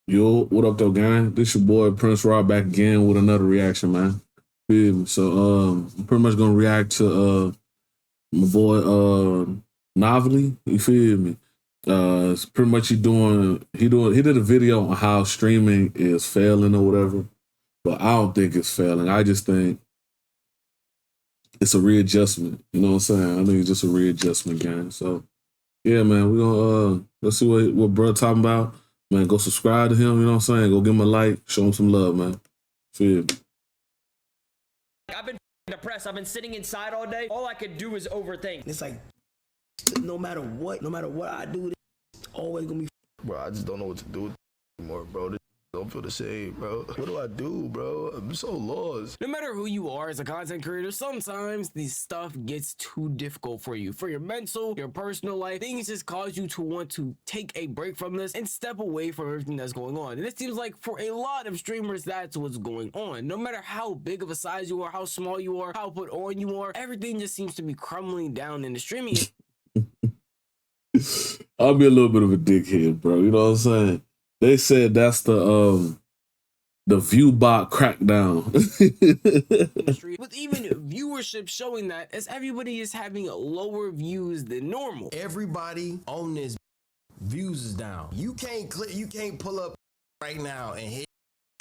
Yo, what up though, gang? This your boy Prince Rob back again with another reaction, man. Feel me? So I'm pretty much gonna react to my boy Novelty. You feel me? It's pretty much he did a video on how streaming is failing or whatever. But I don't think it's failing. I just think it's a readjustment. You know what I'm saying? I think it's just a readjustment, gang. So yeah, man, we gonna let's see what bro talking about. Man, go subscribe to him, you know what I'm saying? Go give him a like, show him some love, man. Feel me? I've been depressed. I've been sitting inside all day. All I could do is overthink. It's like no matter what I do, it's always gonna be. Bro, I just don't know what to do anymore, bro. This don't feel the same, bro. What do I do, bro? I'm so lost. No matter who you are as a content creator, sometimes this stuff gets too difficult for you. For your mental, your personal life, things just cause you to want to take a break from this and step away from everything that's going on. And it seems like for a lot of streamers, that's what's going on. No matter how big of a size you are, how small you are, how put on you are, everything just seems to be crumbling down in the streaming. I'll be a little bit of a dickhead, bro. You know what I'm saying? They said that's the view bot crackdown. With even viewership showing that, as everybody is having lower views than normal. Everybody on this views is down. You can't pull up right now and hit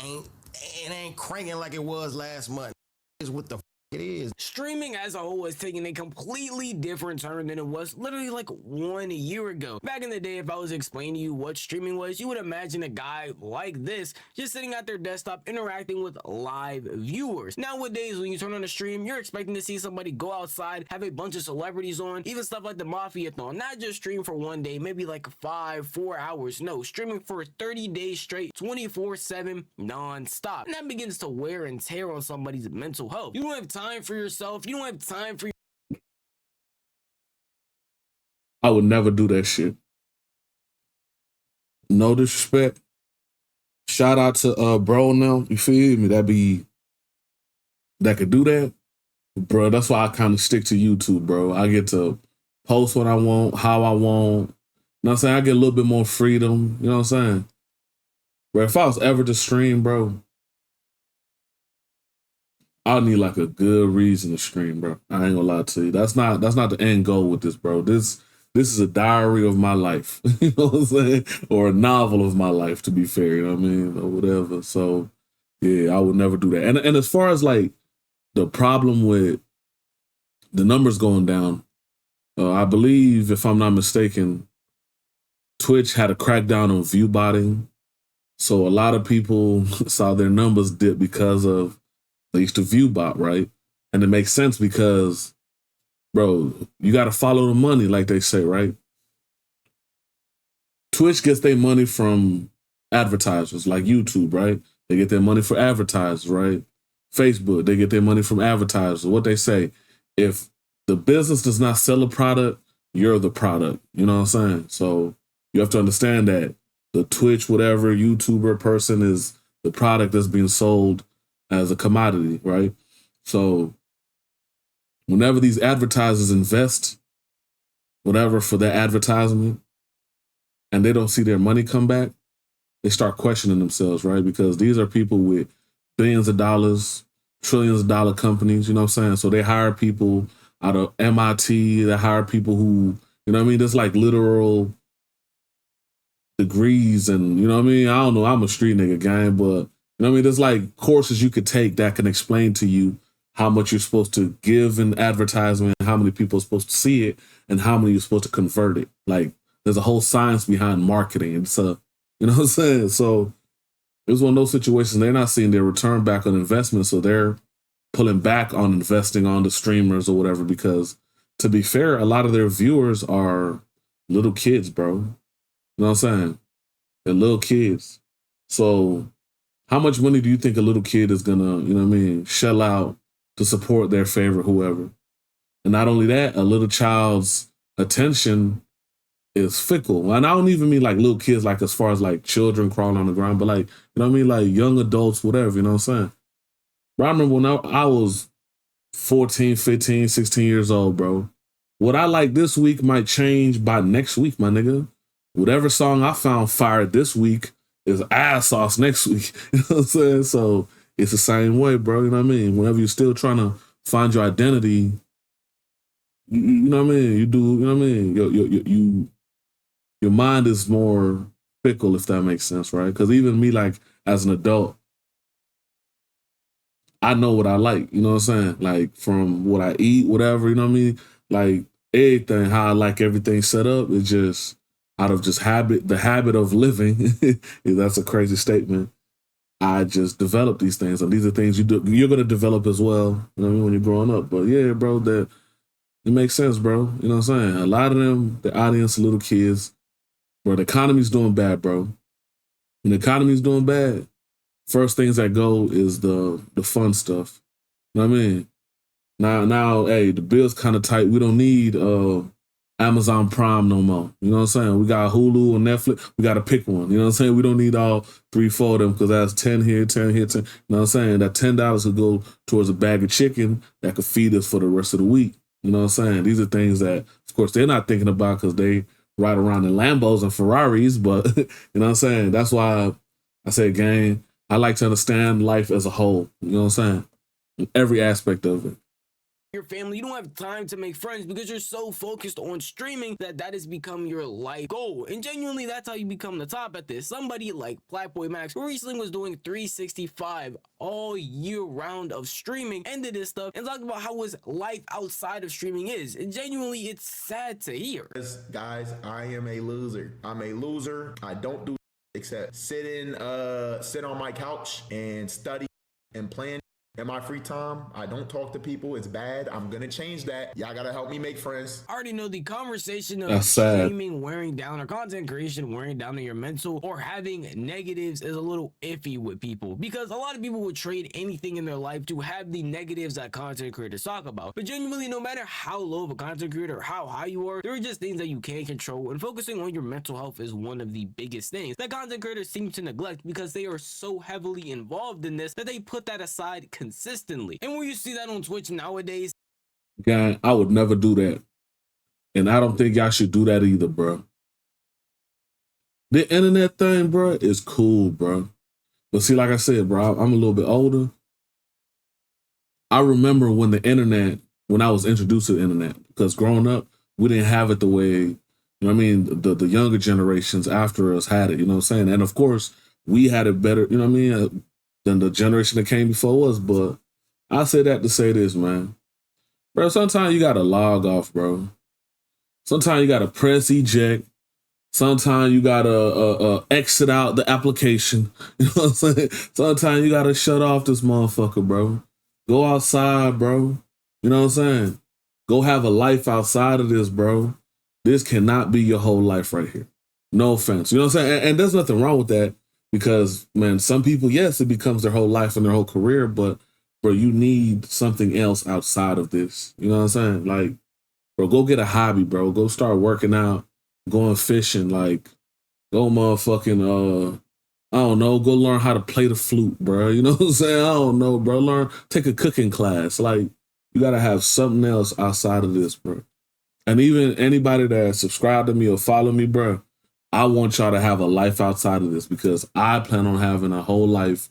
ain't cranking like it was last month. Is what the it is. Streaming as a whole is taking a completely different turn than it was literally like 1 year ago. Back in the day, if I was to explain to you what streaming was, you would imagine a guy like this just sitting at their desktop interacting with live viewers. Nowadays, when you turn on a stream, you're expecting to see somebody go outside, have a bunch of celebrities on, even stuff like the Mafia-thon. Not just stream for 1 day, maybe like 4 hours. No, streaming for 30 days straight, 24/7, non-stop. And that begins to wear and tear on somebody's mental health. You don't have time for yourself. You don't have time for I would never do that shit. No disrespect. Shout out to bro now. You feel me? That could do that. Bro, that's why I kind of stick to YouTube, bro. I get to post what I want, how I want. You know what I'm saying? I get a little bit more freedom. You know what I'm saying? But if I was ever to stream, bro, I need like a good reason to stream, bro. I ain't gonna lie to you. That's not the end goal with this, bro. This is a diary of my life. You know what I'm saying? Or a novel of my life, to be fair, you know what I mean? Or whatever. So yeah, I would never do that. And as far as like the problem with the numbers going down, I believe, if I'm not mistaken, Twitch had a crackdown on view botting. So a lot of people saw their numbers dip because of they used to view bot, right? And it makes sense because, bro, you got to follow the money, like they say, right? Twitch gets their money from advertisers, like YouTube, right? They get their money for advertisers, right? Facebook, they get their money from advertisers. What they say, if the business does not sell a product, you're the product. You know what I'm saying? So you have to understand that the Twitch, whatever, YouTuber person is the product that's being sold as a commodity, right? So whenever these advertisers invest whatever for their advertisement and they don't see their money come back, they start questioning themselves, right? Because these are people with billions of dollars, trillions of dollar companies, you know what I'm saying? So they hire people out of MIT, they hire people who, you know what I mean? There's like literal degrees and, you know what I mean? I don't know, I'm a street nigga gang, but you know what I mean? There's like courses you could take that can explain to you how much you're supposed to give in advertisement, how many people are supposed to see it, and how many you're supposed to convert it. Like there's a whole science behind marketing. It's you know what I'm saying? So it was one of those situations, they're not seeing their return back on investment, so they're pulling back on investing on the streamers or whatever, because to be fair, a lot of their viewers are little kids, bro. You know what I'm saying? They're little kids. So how much money do you think a little kid is gonna, you know what I mean, shell out to support their favorite whoever? And not only that, a little child's attention is fickle. And I don't even mean like little kids, like as far as like children crawling on the ground, but like, you know what I mean, like young adults, whatever, you know what I'm saying? But I remember when I was 14, 15, 16 years old, bro. What I like this week might change by next week, my nigga. Whatever song I found fire this week is ass sauce next week. You know what I'm saying? So it's the same way, bro. You know what I mean? Whenever you're still trying to find your identity, you know what I mean? You do, you know what I mean? Your mind is more fickle, if that makes sense, right? Because even me, like, as an adult, I know what I like, you know what I'm saying? Like, from what I eat, whatever, you know what I mean? Like, everything, how I like everything set up, is just out of just habit, the habit of living. If that's a crazy statement. I just develop these things, and these are things you're going to develop as well, you know what I mean, when you're growing up. But yeah, bro, that it makes sense, bro. You know what I'm saying? A lot of them, the audience, little kids, bro, the economy's doing bad, bro. When the economy's doing bad, first things that go is the fun stuff. You know what I mean? Now, hey, the bill's kind of tight. We don't need Amazon Prime no more. You know what I'm saying? We got Hulu and Netflix. We got to pick one. You know what I'm saying? We don't need all 3-4 of them, because that's 10 here, 10 here, 10. You know what I'm saying? That $10 could go towards a bag of chicken that could feed us for the rest of the week. You know what I'm saying? These are things that, of course, they're not thinking about because they ride around in Lambos and Ferraris. But you know what I'm saying? That's why I say, gang, I like to understand life as a whole. You know what I'm saying? In every aspect of it. Your family, you don't have time to make friends because you're so focused on streaming that has become your life goal. And genuinely, that's how you become the top at this. Somebody like Black Boy Max, who recently was doing 365 all year round of streaming, ended this stuff and talked about how his life outside of streaming is. And genuinely, it's sad to hear. Guys, I am a loser. I'm a loser. I don't do except sit on my couch and study and plan. In my free time, I don't talk to people. It's bad. I'm going to change that. Y'all got to help me make friends. I already know the conversation of That's sad. streaming wearing down, or content creation wearing down on your mental, or having negatives is a little iffy with people, because a lot of people would trade anything in their life to have the negatives that content creators talk about. But genuinely, no matter how low of a content creator or how high you are, there are just things that you can't control, and focusing on your mental health is one of the biggest things that content creators seem to neglect, because they are so heavily involved in this that they put that aside consistently. And when you see that on Twitch nowadays, Gang, I would never do that. And I don't think y'all should do that either, bro. The internet thing, bro, is cool, bro. But see, like I said, bro, I'm a little bit older. I remember when I was introduced to the internet, because growing up, we didn't have it the way, you know what I mean, the younger generations after us had it, you know what I'm saying? And of course, we had it better, you know what I mean, than the generation that came before us. But I say that to say this, man. Bro, sometimes you gotta log off, bro. Sometimes you gotta press eject. Sometimes you gotta exit out the application. You know what I'm saying? Sometimes you gotta shut off this motherfucker, bro. Go outside, bro. You know what I'm saying? Go have a life outside of this, bro. This cannot be your whole life right here. No offense. You know what I'm saying? And there's nothing wrong with that, because, man, some people, yes, it becomes their whole life and their whole career, but, bro, you need something else outside of this. You know what I'm saying? Like, bro, go get a hobby, bro. Go start working out, going fishing, like, go motherfucking, I don't know, go learn how to play the flute, bro. You know what I'm saying? I don't know, bro. Take a cooking class. Like, you got to have something else outside of this, bro. And even anybody that subscribe to me or follow me, bro, I want y'all to have a life outside of this, because I plan on having a whole life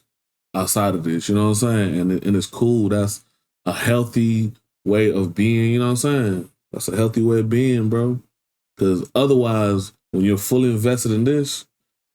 outside of this. You know what I'm saying? And it's cool. That's a healthy way of being. You know what I'm saying? That's a healthy way of being, bro. Because otherwise, when you're fully invested in this,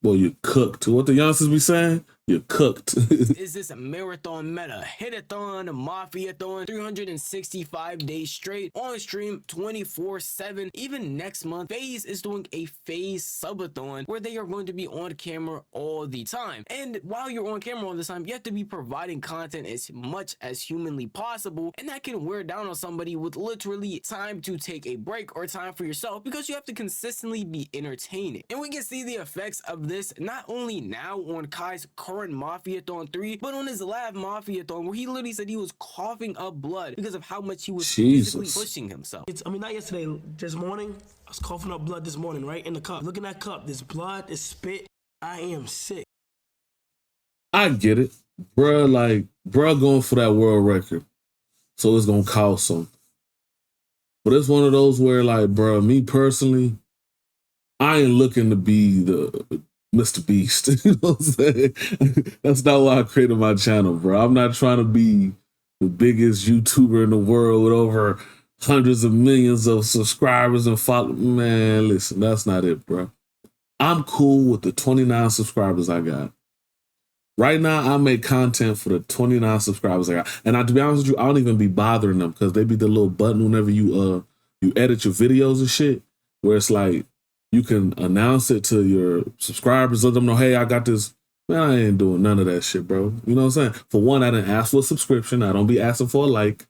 boy, you're cooked. What the youngsters be saying? You're cooked. is this a marathon meta, hit-a-thon, a mafia-thon, 365 days straight, on stream 24/7. Even next month, FaZe is doing a FaZe subathon where they are going to be on camera all the time. And while you're on camera all the time, you have to be providing content as much as humanly possible, and that can wear down on somebody with literally time to take a break or time for yourself, because you have to consistently be entertaining. And we can see the effects of this not only now on Kai's current Mafia-thon 3, but on his last Mafia-thon, where he literally said he was coughing up blood because of how much he was physically pushing himself. Not yesterday, this morning, I was coughing up blood this morning, right? In the cup. Look at that cup. There's blood, there's spit. I am sick. I get it. Bruh, like, bruh going for that world record. So it's going to cost something. But it's one of those where, like, bruh, me personally, I ain't looking to be Mr. Beast. You know what I'm saying? That's not why I created my channel, bro. I'm not trying to be the biggest YouTuber in the world with over hundreds of millions of subscribers and followers. Man, listen, that's not it, bro. I'm cool with the 29 subscribers I got. Right now, I make content for the 29 subscribers I got. And to be honest with you, I don't even be bothering them because they be the little button whenever you edit your videos and shit, where it's like you can announce it to your subscribers, let them know, hey, I got this. Man, I ain't doing none of that shit, bro. You know what I'm saying? For one, I didn't ask for a subscription. I don't be asking for a like.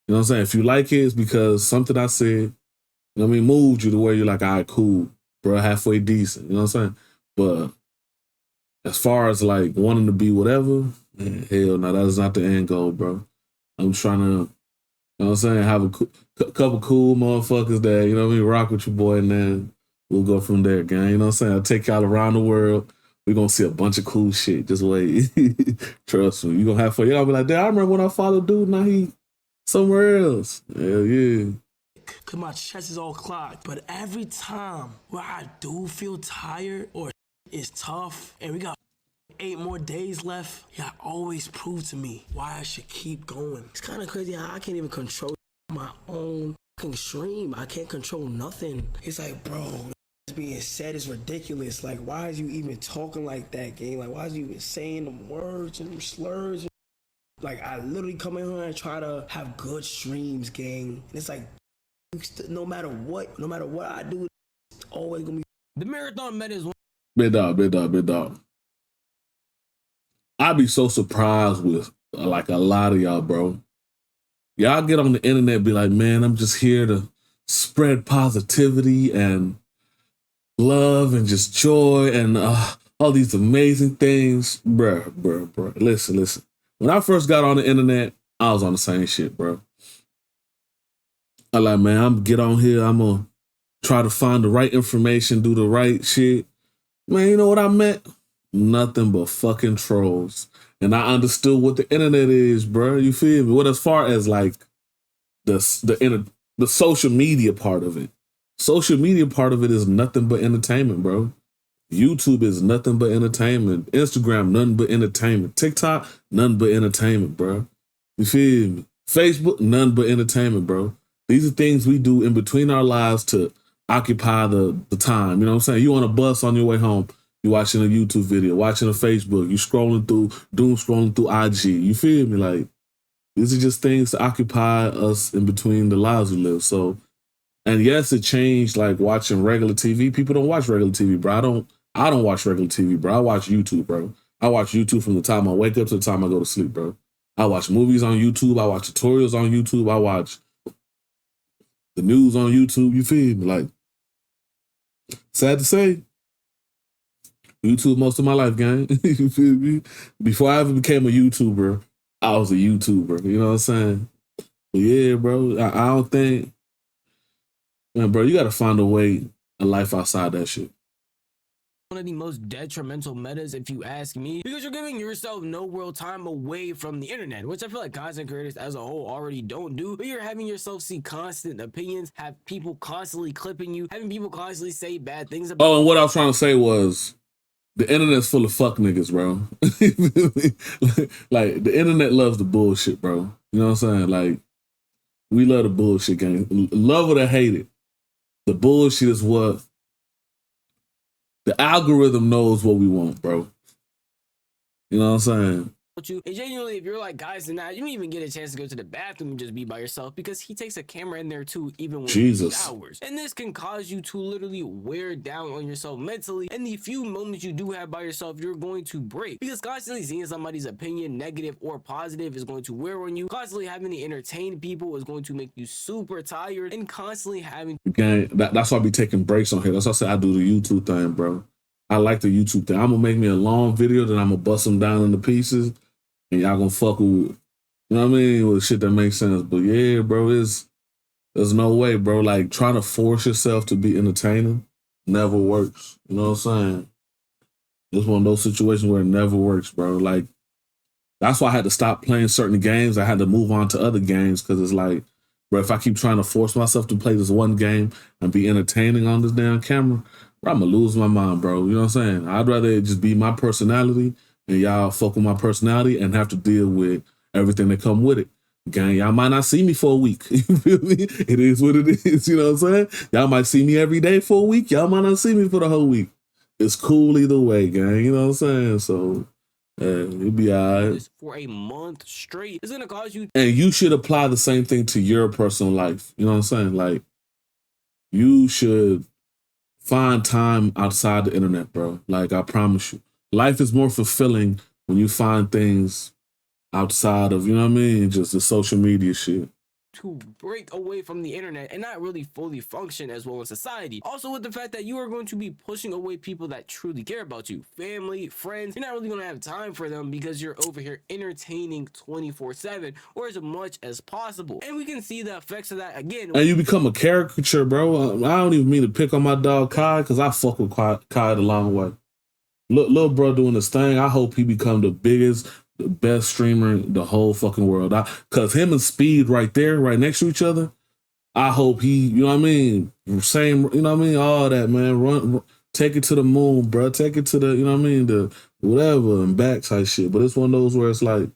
You know what I'm saying? If you like it, it's because something I said, you know what I mean, moved you to where you're like, all right, cool, bro, halfway decent. You know what I'm saying? But as far as like wanting to be whatever, man, hell no, that is not the end goal, bro. I'm trying to, you know what I'm saying, have a couple cool motherfuckers that, you know what I mean, rock with your boy, and then we'll go from there, gang. You know what I'm saying? I'll take y'all around the world. We're going to see a bunch of cool shit. Just wait. Trust me. You're going to have fun. Y'all be like, damn, I remember when I followed dude, now he somewhere else. Hell yeah. Cause my chest is all clogged. But every time where I do feel tired or it's tough and we got 8 more days left, y'all always prove to me why I should keep going. It's kind of crazy how I can't even control my own fucking stream. I can't control nothing. It's like, bro, being said is ridiculous. Like, why is you even talking like that, gang? Like, why is you even saying them words and them slurs? Like, I literally come in here and try to have good streams, gang. And it's like, no matter what I do, it's always gonna be. The marathon meta is one. Big dog. I be so surprised with like a lot of y'all, bro. Y'all get on the internet and be like, man, I'm just here to spread positivity and love and just joy and all these amazing things. Bruh. Listen. When I first got on the internet, I was on the same shit, bro. I like, man, I'm get on here, I'm gonna try to find the right information, do the right shit. Man, you know what I met? Nothing but fucking trolls. And I understood what the internet is, bro. You feel me? What as far as like the social media part of it. Social media part of it is nothing but entertainment, bro. YouTube is nothing but entertainment. Instagram, nothing but entertainment. TikTok, nothing but entertainment, bro. You feel me? Facebook, nothing but entertainment, bro. These are things we do in between our lives to occupy the time. You know what I'm saying? You on a bus on your way home, you watching a YouTube video, watching a Facebook, you scrolling through IG. You feel me? Like, these are just things to occupy us in between the lives we live. So, and yes, it changed like watching regular TV. People don't watch regular TV, bro. I don't watch regular TV, bro. I watch YouTube, bro. I watch YouTube from the time I wake up to the time I go to sleep, bro. I watch movies on YouTube. I watch tutorials on YouTube. I watch the news on YouTube. You feel me? Like, sad to say, YouTube most of my life, gang. You feel me? Before I ever became a YouTuber, I was a YouTuber. You know what I'm saying? But yeah, bro, I don't think, man, bro, you got to find a way, a life outside that shit. One of the most detrimental metas, if you ask me, because you're giving yourself no real time away from the internet, which I feel like content creators as a whole already don't do. But you're having yourself see constant opinions, have people constantly clipping you, having people constantly say bad things about. Oh, and what I was trying to say was, the internet's full of fuck niggas, bro. Like, the internet loves the bullshit, bro. You know what I'm saying? Like, we love the bullshit, gang. Love it or hate it. The bullshit is what the algorithm knows what we want, bro. You know what I'm saying? You and genuinely, if you're like guys and that, you don't even get a chance to go to the bathroom and just be by yourself because he takes a camera in there too, even when he showers. And this can cause you to literally wear down on yourself mentally. And the few moments you do have by yourself, you're going to break because constantly seeing somebody's opinion, negative or positive, is going to wear on you. Constantly having to entertain people is going to make you super tired, and constantly having. Gang, that's why I be taking breaks on here. That's why I say I do the YouTube thing, bro. I like the YouTube thing. I'm gonna make me a long video, then I'm gonna bust them down into pieces. And y'all gonna fuck with, you know what I mean, with shit that makes sense. But yeah, bro, there's no way, bro. Like, trying to force yourself to be entertaining never works. You know what I'm saying? It's one of those situations where it never works, bro. Like, that's why I had to stop playing certain games. I had to move on to other games because it's like, Bro, if I keep trying to force myself to play this one game and be entertaining on this damn camera, bro, I'm gonna lose my mind, bro. You know what I'm saying? I'd rather it just be my personality and y'all fuck with my personality and have to deal with everything that come with it. Gang, y'all might not see me for a week. You feel me? It is what it is. You know what I'm saying? Y'all might see me every day for a week. Y'all might not see me for the whole week. It's cool either way, gang. You know what I'm saying? So, it'll be all right. For a month straight, it's gonna cause you. And you should apply the same thing to your personal life. You know what I'm saying? Like, you should find time outside the internet, bro. Like, I promise you. Life is more fulfilling when you find things outside of, you know what I mean, just the social media shit. To break away from the internet and not really fully function as well in society. Also with the fact that you are going to be pushing away people that truly care about you. Family, friends, you're not really going to have time for them because you're over here entertaining 24/7 or as much as possible. And we can see the effects of that again. And you become a caricature, bro. I don't even mean to pick on my dog Kai, because I fuck with Kai the long way. Little bro doing this thing. I hope he become the biggest, the best streamer in the whole fucking world. Cause him and Speed right there, right next to each other. I hope he, you know what I mean? Same, you know what I mean? All that, man. Run, take it to the moon, bro. Take it to the, you know what I mean? The whatever and back type shit. But it's one of those where it's like,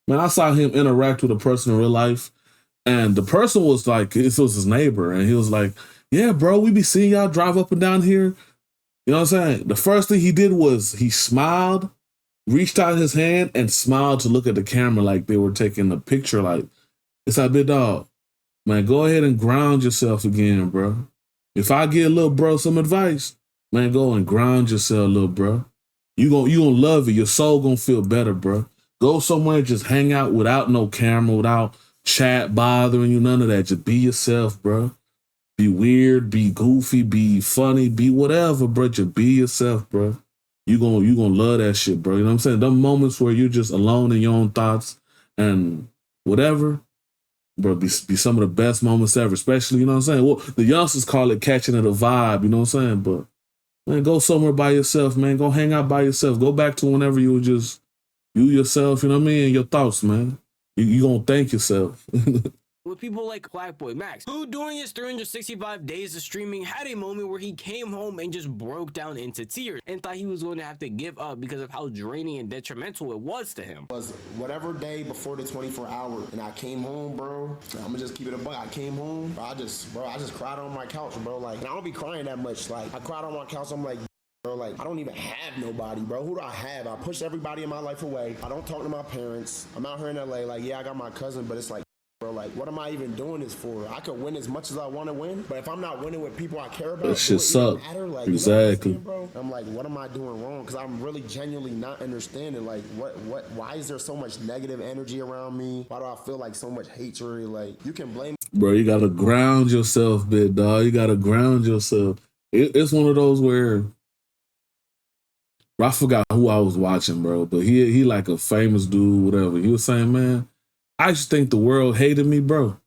man, I saw him interact with a person in real life. And the person was like, it was his neighbor. And he was like, yeah, bro, we be seeing y'all drive up and down here. You know what I'm saying? The first thing he did was he smiled, reached out his hand and smiled to look at the camera like they were taking a picture. Like, it's like, big dog, man, go ahead and ground yourself again, bro. If I give little bro some advice, man, go and ground yourself, little bro. You gonna love it. Your soul gonna feel better, bro. Go somewhere and just hang out without no camera, without chat bothering you, none of that. Just be yourself, bro. Be weird, be goofy, be funny, be whatever, bro. Just be yourself, bro. You gonna love that shit, bro. You know what I'm saying? Them moments where you're just alone in your own thoughts and whatever, bro, be some of the best moments ever. Especially, you know what I'm saying? Well, the youngsters call it catching it a vibe, you know what I'm saying? But man, go somewhere by yourself, man. Go hang out by yourself. Go back to whenever you were just you yourself, you know what I mean? And your thoughts, man. You gonna thank yourself. With people like Blackboy Max, who during his 365 days of streaming had a moment where he came home and just broke down into tears and thought he was going to have to give up because of how draining and detrimental it was to him. Was whatever day before the 24 hour, and I came home, bro. I'm gonna just keep it a buck. I came home, bro, I just cried on my couch, bro. Like, and I don't be crying that much. Like, I cried on my couch. I'm like, bro, like, I don't even have nobody, bro. Who do I have? I pushed everybody in my life away. I don't talk to my parents. I'm out here in LA. Like, yeah, I got my cousin, but it's like, bro, like, what am I even doing this for? I could win as much as I want to win, but if I'm not winning with people I care about, that shit sucks. Like, exactly. You know what I'm saying, bro? I'm like, what am I doing wrong? Because I'm really genuinely not understanding, like, why is there so much negative energy around me? Why do I feel like so much hatred? Like, you can blame. Bro, you gotta ground yourself, big dog. You gotta ground yourself. It's one of those where, bro, I forgot who I was watching, bro, but he like a famous dude, whatever. He was saying, man, I used to think the world hated me, bro,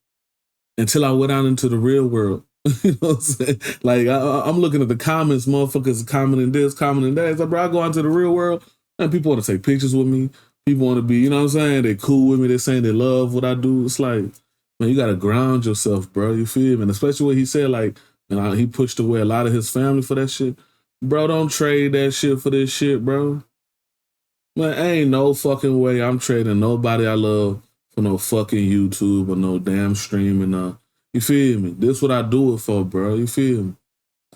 until I went out into the real world. You know what I'm saying? Like, I'm looking at the comments, motherfuckers commenting this, commenting that. It's like, bro, I go out into the real world, and people want to take pictures with me. People want to be, you know what I'm saying? They cool with me. They're saying they love what I do. It's like, man, you got to ground yourself, bro. You feel me? And especially what he said, like, and he pushed away a lot of his family for that shit. Bro, don't trade that shit for this shit, bro. Man, ain't no fucking way I'm trading nobody I love for no fucking YouTube or no damn streaming. You feel me? This what I do it for, bro. You feel me?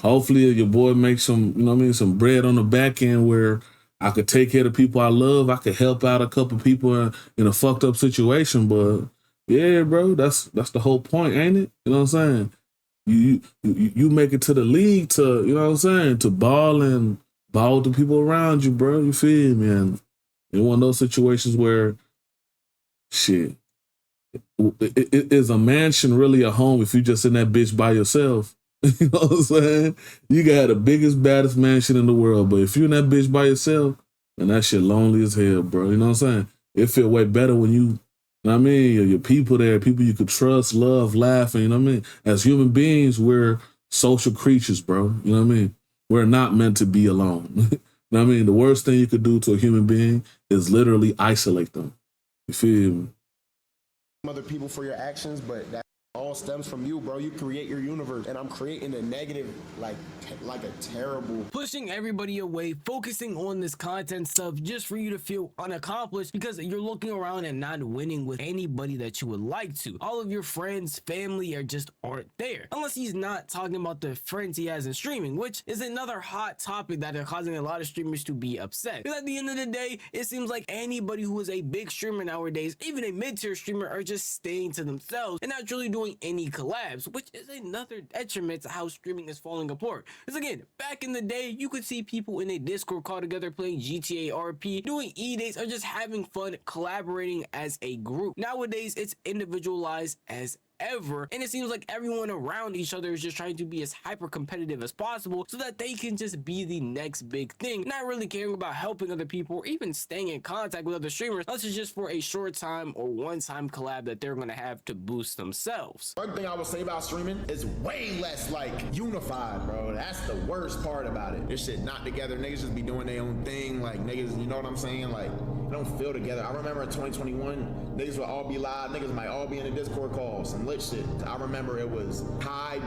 Hopefully your boy makes some, you know what I mean, some bread on the back end where I could take care of people I love. I could help out a couple people in a fucked up situation. But yeah, bro, that's the whole point, ain't it? You know what I'm saying? You make it to the league to, you know what I'm saying, to ball with the people around you, bro. You feel me? And in one of those situations where, shit, is a mansion really a home if you just in that bitch by yourself? You know what I'm saying? You got the biggest, baddest mansion in the world, but if you're in that bitch by yourself, then that shit lonely as hell, bro. You know what I'm saying? It feel way better when you know what I mean, your people there, people you could trust, love, laugh, and you know what I mean? As human beings, we're social creatures, bro. You know what I mean? We're not meant to be alone. You know what I mean? The worst thing you could do to a human being is literally isolate them. You feel me? Other people for your actions, but that all stems from you, bro. You create your universe, and I'm creating a negative, like a terrible. Pushing everybody away, focusing on this content stuff just for you to feel unaccomplished because you're looking around and not winning with anybody that you would like to. All of your friends, family aren't there. Unless he's not talking about the friends he has in streaming, which is another hot topic that are causing a lot of streamers to be upset. Because at the end of the day, it seems like anybody who is a big streamer nowadays, even a mid-tier streamer, are just staying to themselves and not really doing any collabs, which is another detriment to how streaming is falling apart. Because again, back in the day, you could see people in a Discord call together playing GTA RP, doing E-dates, or just having fun collaborating as a group. Nowadays, it's individualized as ever, and it seems like everyone around each other is just trying to be as hyper competitive as possible so that they can just be the next big thing, not really caring about helping other people or even staying in contact with other streamers unless it's just for a short time or one-time collab that they're gonna have to boost themselves. One thing I would say about streaming is way less like unified, bro. That's the worst part about it. This shit not together. Niggas just be doing their own thing. Like niggas, you know what I'm saying? Like they don't feel together. I remember in 2021, niggas would all be live. Niggas might all be in the Discord calls and lit shit. I remember it was Kai,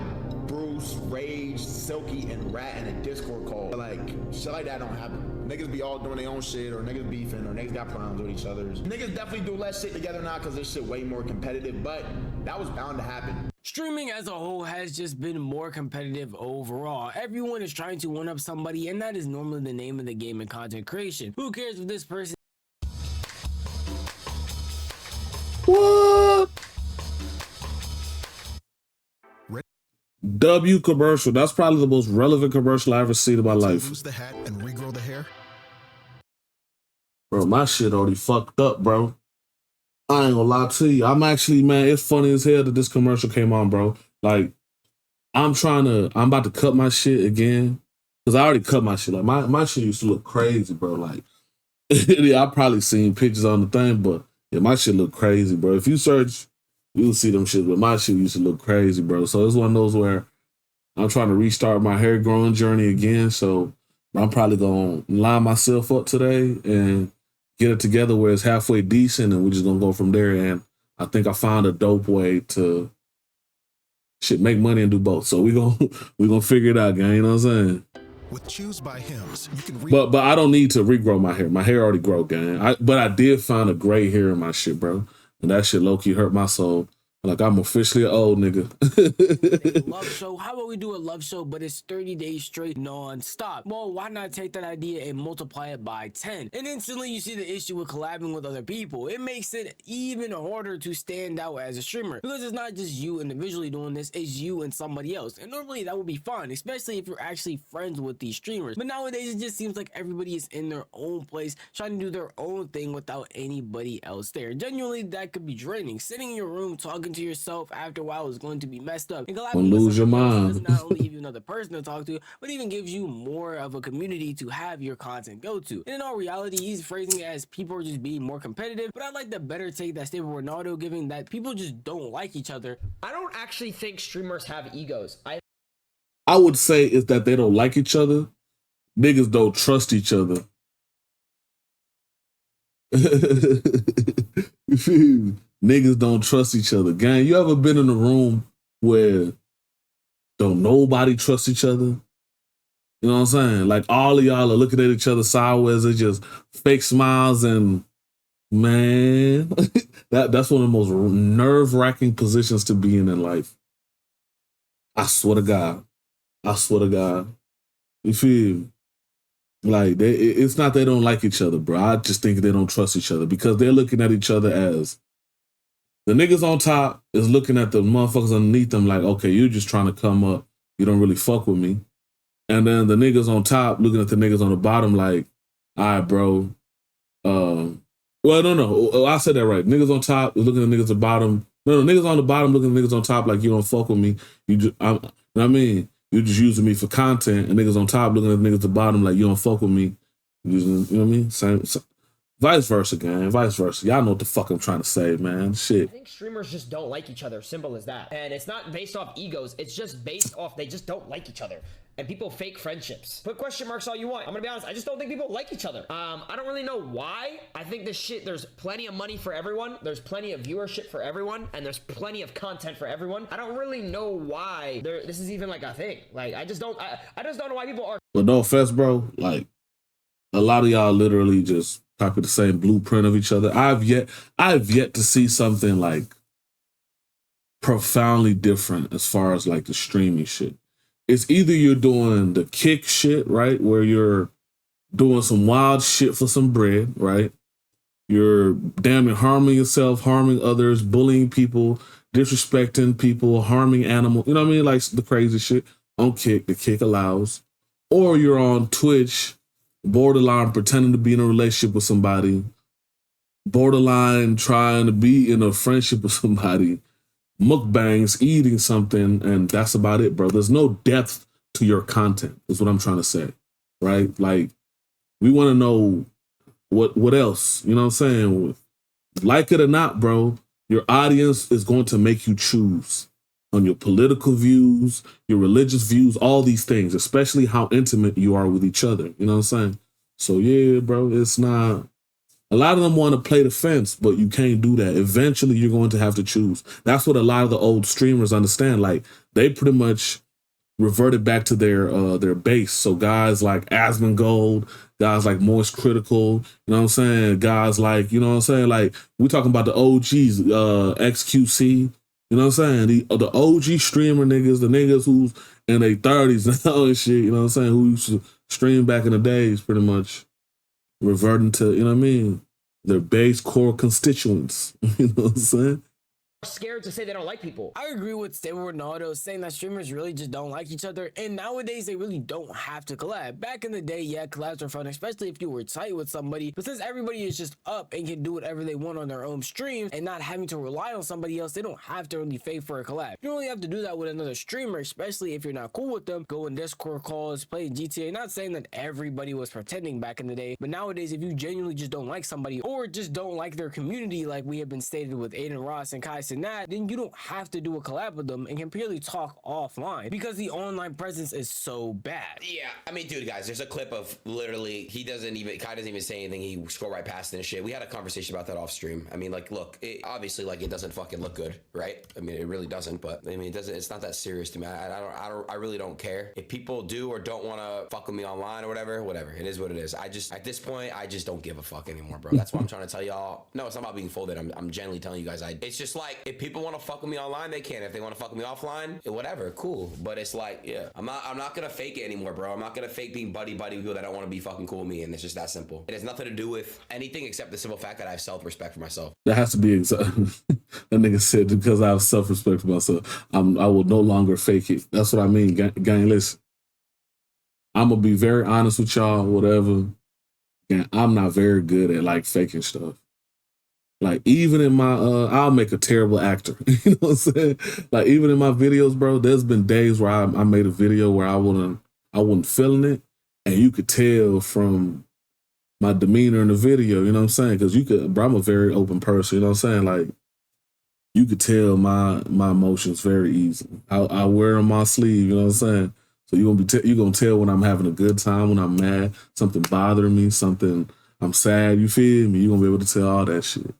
Bruce, Rage, Silky, and Rat in a Discord call. Like shit like that don't happen. Niggas be all doing their own shit, or niggas beefing, or niggas got problems with each other. Niggas definitely do less shit together now because this shit way more competitive, but that was bound to happen. Streaming as a whole has just been more competitive overall. Everyone is trying to one-up somebody, and that is normally the name of the game in content creation. Who cares if this person What? W commercial. That's probably the most relevant commercial I ever seen in my life. Lose the hat and regrow the hair. Bro, my shit already fucked up, bro. I ain't gonna lie to you. I'm actually, man, it's funny as hell that this commercial came on, bro. Like, I'm about to cut my shit again. Cause I already cut my shit. Like my shit used to look crazy, bro. Like, yeah, I probably seen pictures on the thing, but yeah, my shit look crazy, bro. If you search, you'll see them shit, but my shit used to look crazy, bro. So it's one of those where I'm trying to restart my hair growing journey again. So I'm probably gonna line myself up today and get it together where it's halfway decent, and we're just gonna go from there. And I think I found a dope way to make money and do both. So we gonna figure it out, gang. You know what I'm saying? With Choose by Hims, you can But I don't need to regrow my hair. My hair already grow, gang. But I did find a gray hair in my shit, bro. And that shit low-key hurt my soul. Like, I'm officially an old nigga. love show. How about we do a love show, but it's 30 days straight non-stop? Well, why not take that idea and multiply it by 10? And instantly you see the issue with collabing with other people. It makes it even harder to stand out as a streamer because it's not just you individually doing this, it's you and somebody else. And normally that would be fun, especially if you're actually friends with these streamers. But nowadays it just seems like everybody is in their own place trying to do their own thing without anybody else there. Genuinely, that could be draining. Sitting in your room talking to yourself after a while is going to be messed up. And lose your mind. does not only give you another person to talk to, but even gives you more of a community to have your content go to. And in all reality, he's phrasing it as people are just being more competitive, but I like the better take that Stable Ronaldo giving, that people just don't like each other. I don't actually think streamers have egos. I would say is that they don't like each other. Niggas don't trust each other. Niggas don't trust each other. Gang, you ever been in a room where don't nobody trust each other? You know what I'm saying? Like, all of y'all are looking at each other sideways. It's just fake smiles, and man, that's one of the most nerve-wracking positions to be in life. I swear to God. I swear to God. You feel me? Like, it's not they don't like each other, bro. I just think they don't trust each other because they're looking at each other as the niggas on top is looking at the motherfuckers underneath them like, okay, you're just trying to come up. You don't really fuck with me. And then the niggas on top looking at the niggas on the bottom like, all right, bro. Well, no. I said that right. Niggas on top is looking at niggas at the bottom. No, niggas on the bottom looking at niggas on top like, you don't fuck with me. You know what I mean? You're just using me for content, and niggas on top looking at niggas at the bottom like, you don't fuck with me. You know what I mean? Same. Vice versa, gang. Vice versa. Y'all know what the fuck I'm trying to say, man. Shit. I think streamers just don't like each other. Simple as that. And it's not based off egos. It's just based off they just don't like each other. and people fake friendships. Put question marks all you want. I'm gonna be honest, I just don't think people like each other. I don't really know why. I think there's plenty of money for everyone. There's plenty of viewership for everyone, and there's plenty of content for everyone. I don't really know why this is even like a thing. Like, I just don't know why people are. But no offense, bro. Like, a lot of y'all literally just copy the same blueprint of each other. I've yet to see something like profoundly different as far as like the streaming shit. It's either you're doing the kick shit, right, where you're doing some wild shit for some bread, right? You're damn near harming yourself, harming others, bullying people, disrespecting people, harming animals. You know what I mean? Like the crazy shit on Kick, the Kick allows. Or you're on Twitch, borderline pretending to be in a relationship with somebody, borderline trying to be in a friendship with somebody, mukbangs, eating something, and that's about it, bro. There's no depth to your content, is what I'm trying to say, right? Like, we want to know what else, you know what I'm saying? Like it or not, bro, your audience is going to make you choose on your political views, your religious views, all these things, especially how intimate you are with each other, you know what I'm saying? So yeah, bro, it's not, a lot of them want to play the fence, but you can't do that. Eventually, you're going to have to choose. That's what a lot of the old streamers understand. Like, they pretty much reverted back to their base. So guys like Asmongold, guys like Moist Critical, you know what I'm saying? Guys like, you know what I'm saying? Like, we talking about the OGs, XQC, you know what I'm saying? The OG streamer niggas, the niggas who's in their 30s now and shit, you know what I'm saying? Who used to stream back in the days, pretty much reverting to, you know what I mean, their base core constituents. You know what I'm saying? Scared to say they don't like people. I agree with Stable Ronaldo saying that streamers really just don't like each other, and nowadays they really don't have to collab. Back in the day, yeah, collabs are fun, especially if you were tight with somebody, but since everybody is just up and can do whatever they want on their own streams and not having to rely on somebody else, they don't have to really pay for a collab. You don't really have to do that with another streamer, especially if you're not cool with them. Go in Discord calls, play GTA. Not saying that everybody was pretending back in the day, but nowadays if you genuinely just don't like somebody or just don't like their community, like we have been stated with Aiden Ross and Kai Cenat, then you don't have to do a collab with them and can purely talk offline because the online presence is so bad. Yeah, I mean, dude, guys, there's a clip of literally Kai doesn't even say anything. He scrolled right past it and shit. We had a conversation about that off stream. I mean, like, look, obviously, like, it doesn't fucking look good, right? I mean, it really doesn't. But I mean, it doesn't. It's not that serious to me. I really don't care if people do or don't want to fuck with me online or whatever. Whatever, it is what it is. I just, at this point, I just don't give a fuck anymore, bro. That's what I'm trying to tell y'all. No, it's not about being folded. I'm genuinely telling you guys. It's just like, if people want to fuck with me online, they can. If they want to fuck with me offline, whatever, cool. But it's like, yeah, I'm not gonna fake it anymore, bro. I'm not gonna fake being buddy with people that don't want to be fucking cool with me, and it's just that simple. It has nothing to do with anything except the simple fact that I have self-respect for myself. That has to be exact. That nigga said, because I have self-respect for myself, I will no longer fake it. That's what I mean, gang. Listen, I'm gonna be very honest with y'all, whatever. Gang, I'm not very good at like faking stuff. Like, even in my, I'll make a terrible actor. You know what I'm saying? Like, even in my videos, bro, there's been days where I made a video where I wasn't feeling it, and you could tell from my demeanor in the video, you know what I'm saying? Because bro, I'm a very open person, you know what I'm saying? Like, you could tell my emotions very easily. I wear them on my sleeve, you know what I'm saying? So you're gonna tell when I'm having a good time, when I'm mad, something bothering me, something I'm sad, you feel me? You're gonna be able to tell all that shit.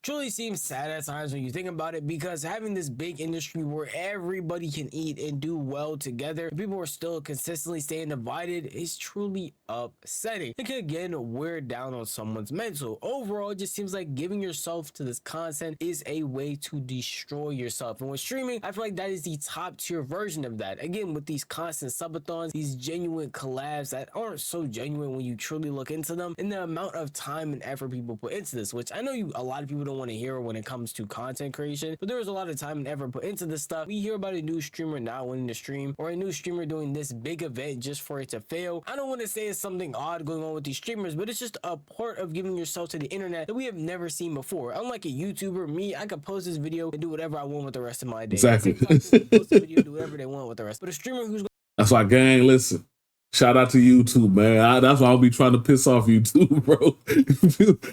Truly seems sad at times when you think about it, because having this big industry where everybody can eat and do well together, people are still consistently staying divided, is truly upsetting. It can again wear down on someone's mental. Overall, it just seems like giving yourself to this content is a way to destroy yourself. And with streaming, I feel like that is the top tier version of that. Again, with these constant subathons, these genuine collabs that aren't so genuine when you truly look into them, and the amount of time and effort people put into this, which I know a lot of people don't want to hear when it comes to content creation, but there was a lot of time and effort put into this stuff. We hear about a new streamer not winning the stream, or a new streamer doing this big event just for it to fail. I don't want to say it's something odd going on with these streamers, but it's just a part of giving yourself to the internet that we have never seen before. Unlike a YouTuber, me, I could post this video and do whatever I want with the rest of my day. Exactly. Post a video, do whatever they want with the rest. But a streamer who's That's why, gang, listen. Shout out to YouTube, man. That's why I'll be trying to piss off YouTube, bro.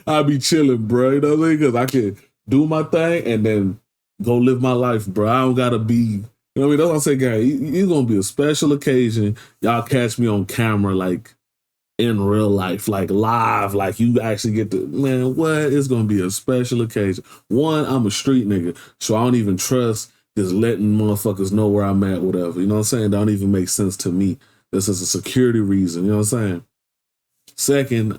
I'll be chilling, bro. You know what I mean? Because I can do my thing and then go live my life, bro. I don't gotta be You know what I mean? That's what I say, guy. You're gonna be a special occasion. Y'all catch me on camera, like in real life, like live, like you actually get to, man, what? It's gonna be a special occasion. One, I'm a street nigga, so I don't even trust just letting motherfuckers know where I'm at, whatever. You know what I'm saying? Don't even make sense to me. This is a security reason, you know what I'm saying? Second,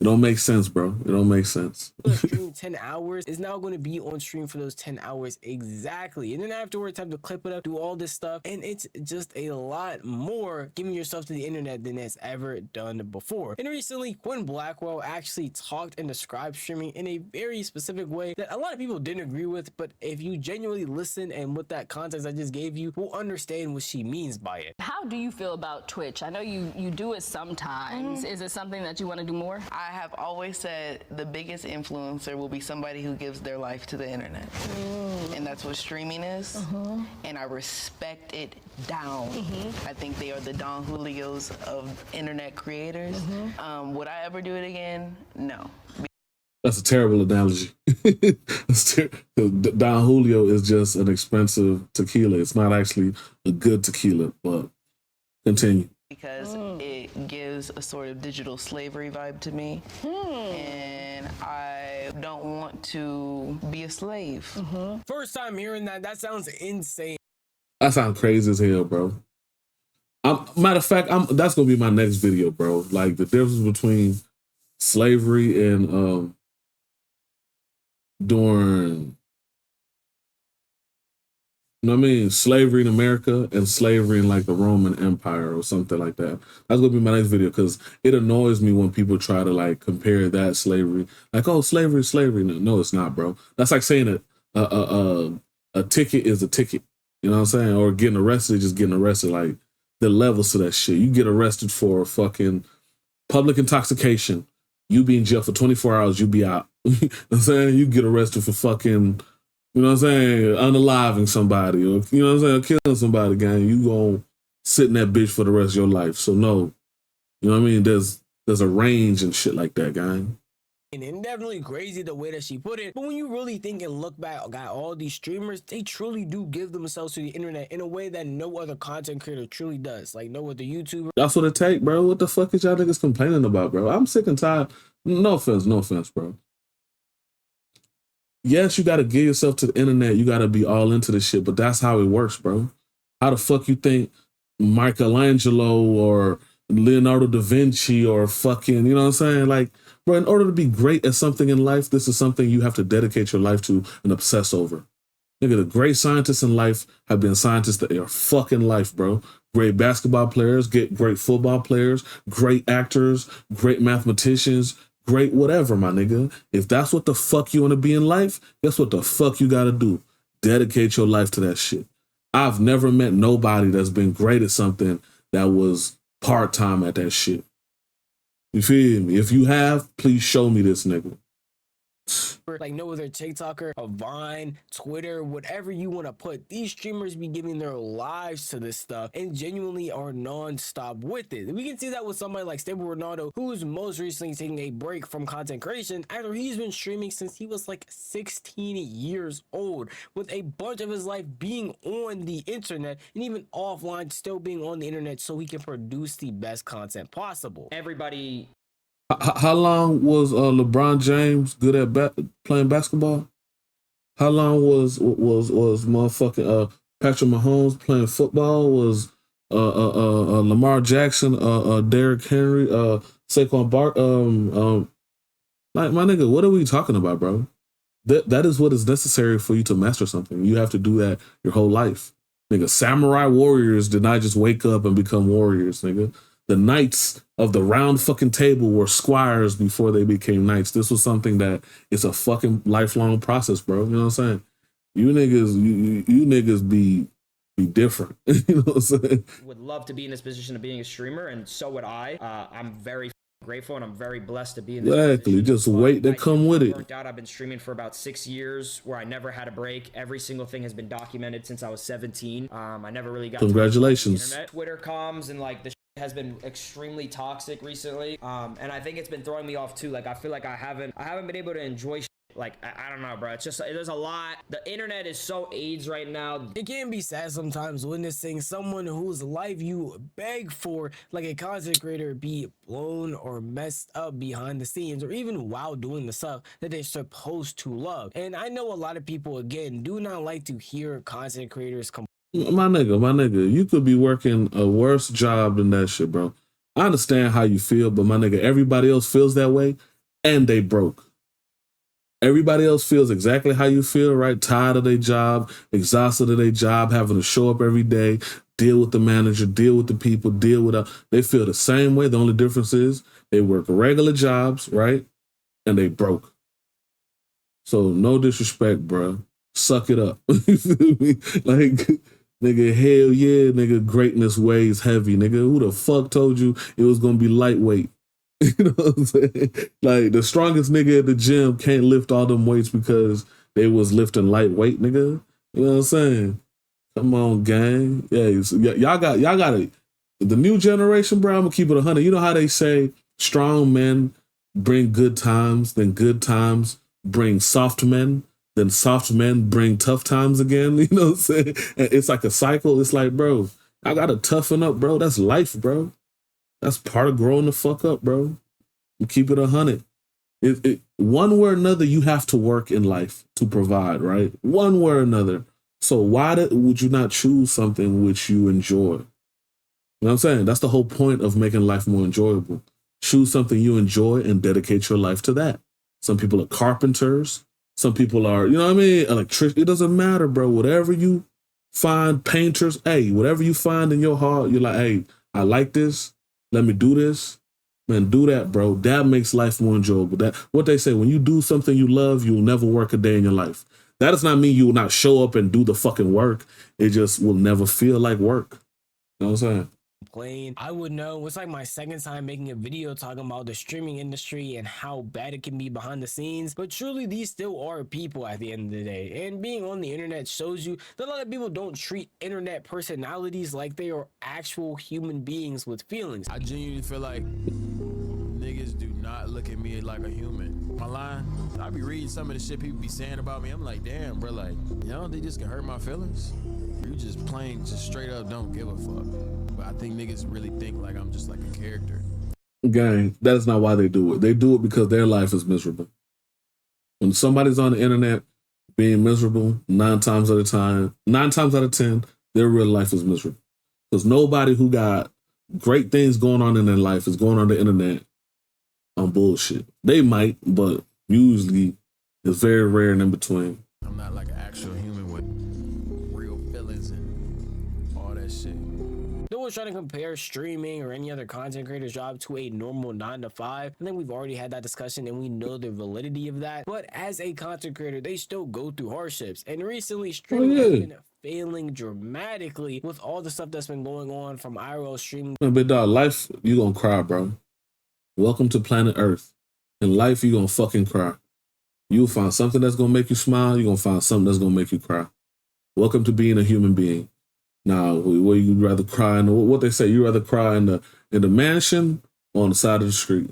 it don't make sense, bro. It don't make sense. Stream 10 hours is now going to be on stream for those 10 hours exactly, and then afterwards have to clip it up, do all this stuff, and it's just a lot more giving yourself to the internet than it's ever done before. And recently, Quinn Blackwell actually talked and described streaming in a very specific way that a lot of people didn't agree with, but if you genuinely listen and with that context I just gave you, will understand what she means by it. How do you feel about Twitch? I know you do it sometimes. Is it something that you want to do more? I have always said the biggest influencer will be somebody who gives their life to the internet. And that's what streaming is. And I respect it down. I think they are the Don Julios of internet creators. Would I ever do it again? No. That's a terrible analogy. Don Julio is just an expensive tequila. It's not actually a good tequila, but continue. Because it gives a sort of digital slavery vibe to me. And I don't want to be a slave. First time hearing that, that sounds insane. That sounds crazy as hell, bro. Matter of fact, that's gonna be my next video, bro. Like the difference between slavery and during, you know what I mean, slavery in America and slavery in like the Roman Empire or something like that. That's gonna be my next video because it annoys me when people try to like compare that slavery, like, oh, slavery is slavery. No, it's not, bro. That's like saying a ticket is a ticket. You know what I'm saying? Or getting arrested is just getting arrested. Like the levels to that shit. You get arrested for fucking public intoxication. You be in jail for 24 hours. You be out. You know what I'm saying? You get arrested for fucking, you know what I'm saying, unaliving somebody, or, you know what I'm saying, killing somebody, gang. You gonna sit in that bitch for the rest of your life. So no, you know what I mean? There's a range and shit like that, gang. And definitely crazy the way that she put it. But when you really think and look back at all these streamers, they truly do give themselves to the internet in a way that no other content creator truly does. Like no other YouTuber. That's what it take, bro. What the fuck is y'all niggas complaining about, bro? I'm sick and tired. No offense, bro. Yes, you gotta give yourself to the internet. You gotta be all into this shit, but that's how it works, bro. How the fuck you think Michelangelo or Leonardo da Vinci or fucking, you know what I'm saying? Like, bro, in order to be great at something in life, this is something you have to dedicate your life to and obsess over. Nigga, the great scientists in life have been scientists that are fucking life, bro. Great basketball players, get great football players, great actors, great mathematicians, great whatever, my nigga. If that's what the fuck you want to be in life, guess what the fuck you got to do? Dedicate your life to that shit. I've never met nobody that's been great at something that was part-time at that shit. You feel me? If you have, please show me this nigga. Like no other TikToker, a Vine, Twitter, whatever you want to put. These streamers be giving their lives to this stuff and genuinely are non-stop with it. We can see that with somebody like Stable Ronaldo, who's most recently taking a break from content creation after he's been streaming since he was like 16 years old, with a bunch of his life being on the internet and even offline still being on the internet so he can produce the best content possible. Everybody. How long was LeBron James good at playing basketball? How long was motherfucking Patrick Mahomes playing football? Was Lamar Jackson, Derrick Henry, Saquon like, my nigga, what are we talking about, bro? That is what is necessary for you to master something. You have to do that your whole life. Nigga, samurai warriors did not just wake up and become warriors, nigga. The knights of the round fucking table were squires before they became knights. This was something that is a fucking lifelong process, bro. You know what I'm saying? You niggas be different. You know what I'm saying? Would love to be in this position of being a streamer, and so would I. I'm very grateful and I'm very blessed to be in this exactly. Just wait to come with it. Worked out. I've been streaming for about 6 years where I never had a break. Every single thing has been documented since I was 17. I never really got congratulations. Twitter comms and like the has been extremely toxic recently, and I think it's been throwing me off too. Like I feel like I haven't been able to enjoy Like, I don't know, bro. It's just, there's a lot. The internet is so AIDS right now. It can be sad sometimes witnessing someone whose life you beg for, like a content creator, be blown or messed up behind the scenes, or even while doing the stuff that they're supposed to love. And I know a lot of people, again, do not like to hear content creators complain. My nigga, you could be working a worse job than that shit, bro. I understand how you feel, but my nigga, everybody else feels that way, and they broke. Everybody else feels exactly how you feel, right? Tired of their job, exhausted of their job, having to show up every day, deal with the manager, deal with the people, deal with... They feel the same way. The only difference is they work regular jobs, right? And they broke. So no disrespect, bro. Suck it up. You feel me? Like, nigga, hell yeah, nigga, greatness weighs heavy. Nigga, who the fuck told you it was going to be lightweight? You know what I'm saying? Like, the strongest nigga at the gym can't lift all them weights because they was lifting lightweight, nigga. You know what I'm saying? Come on, gang. Yeah, so y'all got it. The new generation, bro, I'm gonna keep it 100. You know how they say strong men bring good times, then good times bring soft men, then soft men bring tough times again. You know what I'm saying? And it's like a cycle. It's like, bro, I gotta toughen up, bro. That's life, bro. That's part of growing the fuck up, bro. You keep it 100. One way or another, you have to work in life to provide, right? One way or another. So why would you not choose something which you enjoy? You know what I'm saying? That's the whole point of making life more enjoyable. Choose something you enjoy and dedicate your life to that. Some people are carpenters. Some people are, you know what I mean? Electrician. It doesn't matter, bro. Whatever you find, painters, hey, whatever you find in your heart, you're like, hey, I like this. Let me do this. Man, do that, bro. That makes life more enjoyable. That what they say, when you do something you love, you'll never work a day in your life. That does not mean you will not show up and do the fucking work. It just will never feel like work. You know what I'm saying? Complain. I would know. It's like my second time making a video talking about the streaming industry and how bad it can be behind the scenes, but truly these still are people at the end of the day. And being on the internet shows you that a lot of people don't treat internet personalities like they are actual human beings with feelings. I genuinely feel like niggas do not look at me like a human. My line, I be reading some of the shit people be saying about me. I'm like, damn, bro, like, you don't think this can hurt my feelings? You just plain, just straight up don't give a fuck. But I think niggas really think like I'm just like a character. Gang, that is not why they do it. They do it because their life is miserable. When somebody's on the internet being miserable, 9 times out of 10, their real life is miserable. Because nobody who got great things going on in their life is going on the internet on bullshit. They might, but usually it's very rare and in between. I'm not like an actual human with real feelings and all that shit. No one's trying to compare streaming or any other content creator's job to a normal 9-to-5. I think we've already had that discussion and we know the validity of that. But as a content creator, they still go through hardships. And recently, streaming has been failing dramatically with all the stuff that's been going on from IRL streaming. But dog, life, you gonna cry, bro. Welcome to planet Earth. In life, you gonna fucking cry. You'll find something that's gonna make you smile. You're gonna find something that's gonna make you cry. Welcome to being a human being. Now, where you'd rather cry, what they say, you rather cry in the mansion or on the side of the street.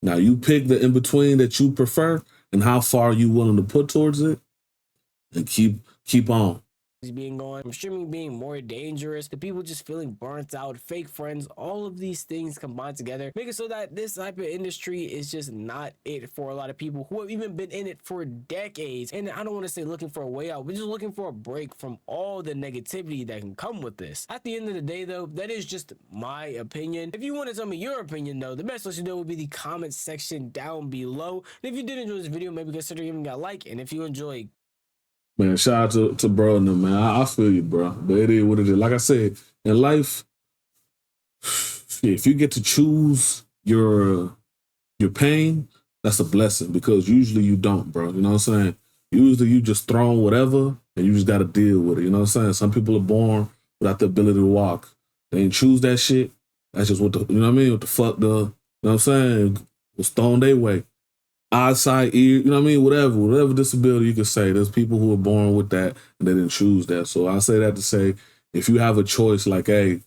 Now, you pick the in-between that you prefer and how far you willing to put towards it and keep on. Being going from streaming being more dangerous, the people just feeling burnt out, fake friends, all of these things combined together make it so that this type of industry is just not it for a lot of people who have even been in it for decades. And I don't want to say looking for a way out, but just looking for a break from all the negativity that can come with this. At the end of the day though, that is just my opinion. If you want to tell me your opinion though, the best place to do would be the comment section down below. And if you did enjoy this video, maybe consider giving it a like, and if you enjoy, man, shout out to bro and them, man. I feel you, bro. But it is what it is. Like I said, in life, if you get to choose your pain, that's a blessing, because usually you don't, bro. You know what I'm saying? Usually you just thrown whatever and you just got to deal with it. You know what I'm saying? Some people are born without the ability to walk. They didn't choose that shit. That's just what the, you know what I mean? What the fuck you know what I'm saying? Was thrown their way. Eyesight, ear, you know what I mean? Whatever disability you could say. There's people who are born with that and they didn't choose that. So I say that to say, if you have a choice like, hey,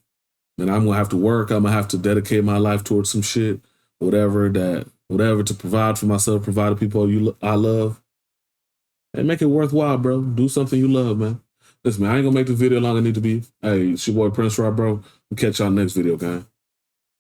man, I'm going to have to work, I'm going to have to dedicate my life towards some shit, whatever, that whatever, to provide for myself, provide to people I love. And make it worthwhile, bro. Do something you love, man. Listen, man, I ain't gonna make this video long. I need to be. Hey, it's your boy Prince Rob, bro. We'll catch y'all next video, gang.